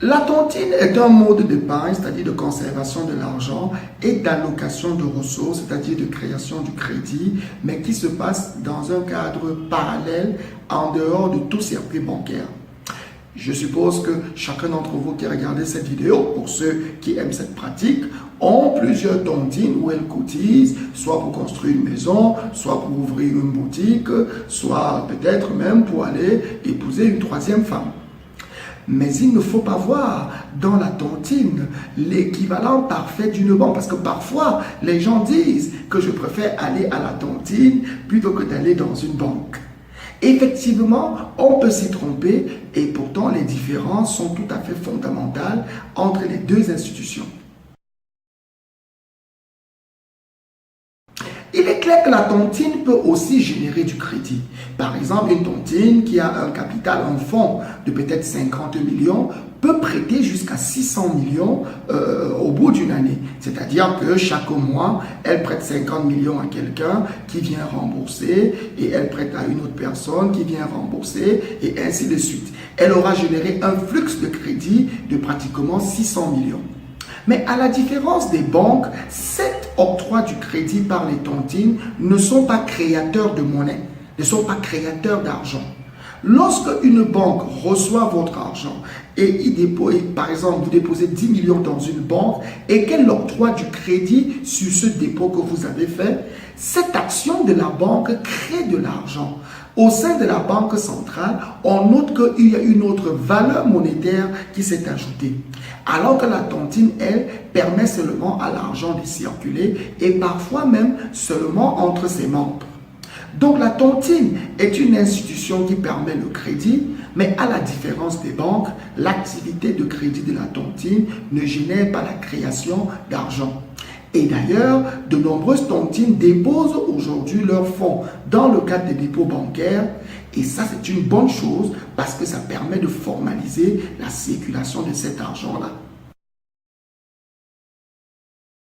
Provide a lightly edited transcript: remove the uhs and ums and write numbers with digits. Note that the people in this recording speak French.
La tontine est un mode d'épargne, c'est-à-dire de conservation de l'argent et d'allocation de ressources, c'est-à-dire de création du crédit, mais qui se passe dans un cadre parallèle en dehors de tout circuit bancaire. Je suppose que chacun d'entre vous qui a regardé cette vidéo, pour ceux qui aiment cette pratique, ont plusieurs tontines où elles cotisent, soit pour construire une maison, soit pour ouvrir une boutique, soit peut-être même pour aller épouser une troisième femme. Mais il ne faut pas voir dans la tontine l'équivalent parfait d'une banque. Parce que parfois, les gens disent que je préfère aller à la tontine plutôt que d'aller dans une banque. Effectivement, on peut s'y tromper et pourtant les différences sont tout à fait fondamentales entre les deux institutions. Il est clair que la tontine peut aussi générer du crédit. Par exemple, une tontine qui a un capital en fonds de peut-être 50 millions peut prêter jusqu'à 600 millions au bout d'une année. C'est-à-dire que chaque mois, elle prête 50 millions à quelqu'un qui vient rembourser et elle prête à une autre personne qui vient rembourser et ainsi de suite. Elle aura généré un flux de crédit de pratiquement 600 millions. Mais à la différence des banques, cet octroi du crédit par les tontines ne sont pas créateurs de monnaie, ne sont pas créateurs d'argent. Lorsque une banque reçoit votre argent et par exemple, vous déposez 10 millions dans une banque et qu'elle octroie du crédit sur ce dépôt que vous avez fait, cette action de la banque crée de l'argent. Au sein de la banque centrale, on note qu'il y a une autre valeur monétaire qui s'est ajoutée. Alors que la tontine, elle, permet seulement à l'argent de circuler et parfois même seulement entre ses membres. Donc la tontine est une institution qui permet le crédit, mais à la différence des banques, l'activité de crédit de la tontine ne génère pas la création d'argent. Et d'ailleurs, de nombreuses tontines déposent aujourd'hui leurs fonds dans le cadre des dépôts bancaires. Et ça, c'est une bonne chose parce que ça permet de formaliser la circulation de cet argent-là.